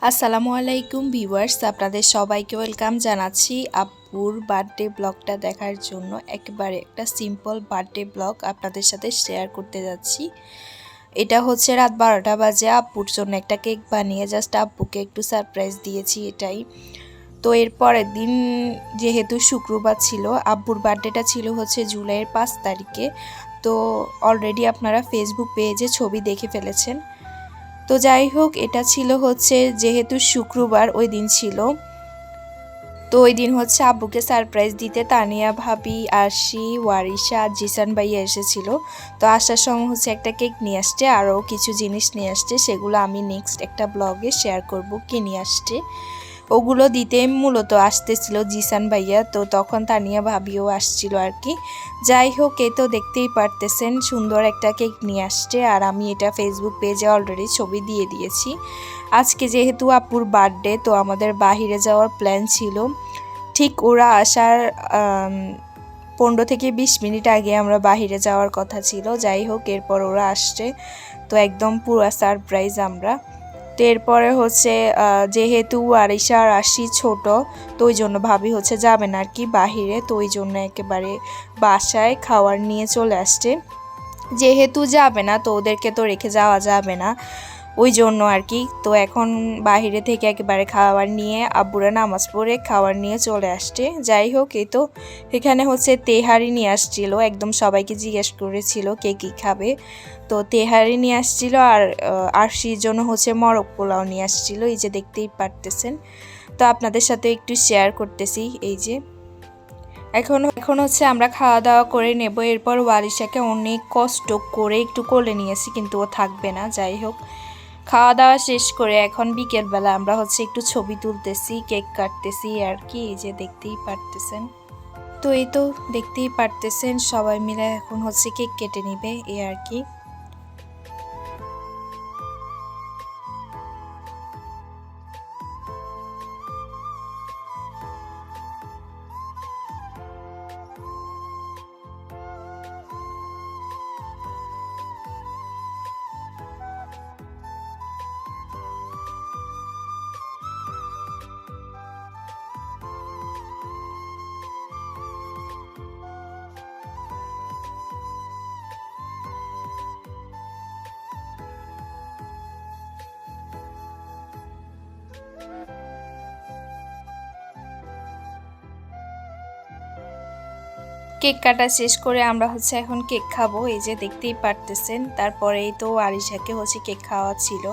আসসালামু আলাইকুম ভিউয়ার্স, আপনাদের সবাইকে ওয়েলকাম জানাচ্ছি আপুর বার্থডে ব্লগটা দেখার জন্য। একেবারে একটা সিম্পল বার্থডে ব্লগ আপনাদের সাথে শেয়ার করতে যাচ্ছি। এটা হচ্ছে রাত 12টা বাজে। আপুর জন্য একটা কেক বানিয়ে জাস্ট আব্বুকে একটু সারপ্রাইজ দিয়েছি, এটাই। তো এর পরের দিন যেহেতু শুক্রবার ছিল, আব্বুর বার্থডেটা ছিল হচ্ছে জুলাইয়ের 5 তারিখে। তো অলরেডি আপনারা ফেসবুক পেজে ছবি দেখে ফেলেছেন। তো যাই হোক, এটা ছিল হচ্ছে যেহেতু শুক্রবার ওই দিন ছিল, তো ওই দিন হচ্ছে আব্বুকে সারপ্রাইজ দিতে তানিয়া ভাবি, আরশি, ওয়ারিশা আর জিসান ভাইয়া এসেছিল। তো আসার সময় হচ্ছে একটা কেক নিয়ে আসছে, আরও কিছু জিনিস নিয়ে আসছে, সেগুলো আমি নেক্সট একটা ব্লগে শেয়ার করব কি নিয়ে আসছে। ওগুলো দিতে মূলত আসতেছিল জিসান ভাইয়া, তো তখন তানিয়া ভাবিও আসছিল আর কি। যাই হোক, এই তো দেখতেই পারতেছেন সুন্দর একটা কেক নিয়ে আসছে, আর আমি এটা ফেসবুক পেজে অলরেডি ছবি দিয়ে দিয়েছি। আজকে যেহেতু আপুর বার্থডে, তো আমাদের বাহিরে যাওয়ার প্ল্যান ছিল। ঠিক ওরা আসার 15 থেকে 20 মিনিট আগে আমরা বাহিরে যাওয়ার কথা ছিল। যাই হোক, এরপর ওরা আসছে, তো একদম পুরো সারপ্রাইজ আমরা। তো এরপরে হচ্ছে যেহেতু আরিশা আর আশি ছোট, তো ওই জন্য ভাবি হচ্ছে যাবে না আর কি বাহিরে, তো ওই জন্য একেবারে বাসায় খাবার নিয়ে চলে আসছে। যেহেতু যাবে না, তো ওদেরকে তো রেখে যাওয়া যাবে না, ওই জন্য আর কি। তো এখন বাহিরে থেকে একেবারে খাবার নিয়ে আব্বুরা নামাজ পড়ে খাবার নিয়ে চলে আসছে। যাই হোক, এই তো এখানে হচ্ছে তেহারি নিয়ে আসছিল, একদম সবাইকে জিজ্ঞেস করেছিল কে কী খাবে। তো তেহারি নিয়ে আসছিল, আর আরশির জন্য হচ্ছে মরক পোলাও নিয়ে আসছিল, এই যে দেখতেই পারতেছেন। তো আপনাদের সাথে একটু শেয়ার করতেছি। এই যে এখন হচ্ছে আমরা খাওয়া দাওয়া করে নেব। এরপর ওয়ারিশাকে অনেক কষ্ট করে একটু কোলে নিয়েছি, কিন্তু ও থাকবে না। যাই হোক, খাওয়া দাওয়া শেষ করে এখন বিকেলবেলা আমরা হচ্ছে একটু ছবি তুলতেছি, কেক কাটতেছি আর কি, এই যে দেখতেই পারতেছেন। তো এই তো দেখতেই পারতেছেন সবাই মিলে এখন হচ্ছে কেক কেটে নিবে, এই আর কি। কেক কাটা শেষ করে আমরা হচ্ছে এখন কেক খাবো, এই যে দেখতেই পারতেছেন। তারপরেই তো আরিশাকে হচ্ছে কেক খাওয়া ছিল।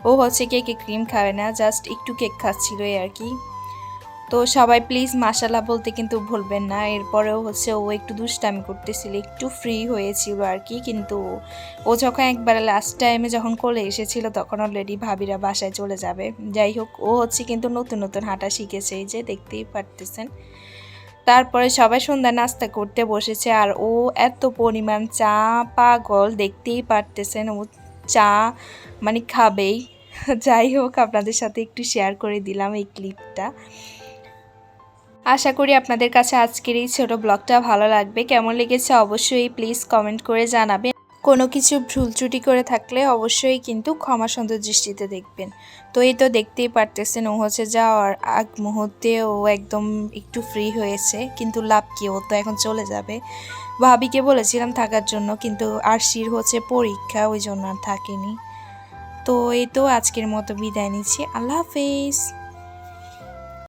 ও হচ্ছে কেকে ক্রিম খাবে না, জাস্ট একটু কেক খাচ্ছিল এই আর কি। তো সবাই প্লিজ মাশাআল্লাহ বলতে কিন্তু ভুলবেন না। এরপরেও হচ্ছে ও একটু দুষ্টামি করতেছিল, একটু ফ্রি হয়েছিল আর কি। কিন্তু ও যখন একবারে লাস্ট টাইমে যখন কোলে এসেছিল, তখন অলরেডি ভাবিরা বাসায় চলে যাবে। যাই হোক, ও হচ্ছে কিন্তু নতুন নতুন হাঁটা শিখেছে, এই যে দেখতেই পারতেছেন। তারপরে সবাই সন্ধ্যা নাস্তা করতে বসেছে, আর ও এত পরিমাণ চা পাগল, দেখতেই পারতেছেন। ও চা মানে খাবেই। যাই হোক, আপনাদের সাথে একটু শেয়ার করে দিলাম এই ক্লিপটা। আশা করি আপনাদের কাছে আজকের এই ছোট ব্লগটা ভালো লাগবে। কেমন লেগেছে অবশ্যই প্লিজ কমেন্ট করে জানাবেন। কোনো কিছু ভুল ত্রুটি করে থাকলে অবশ্যই কিন্তু ক্ষমা সুন্দর দৃষ্টিতে দেখবেন। তো এই তো দেখতেই পারতেছেন, ও হচ্ছে যাওয়ার আগ মুহূর্তে ও একদম একটু ফ্রি হয়েছে, কিন্তু লাভ কি, ও তো এখন চলে যাবে। ভাবিকে বলেছিলাম থাকার জন্য, কিন্তু আরশির হচ্ছে পরীক্ষা, ওই জন্য আর থাকেনি। তো এই তো আজকের মতো বিদায় নিচ্ছি। আল্লাহ হাফেজ।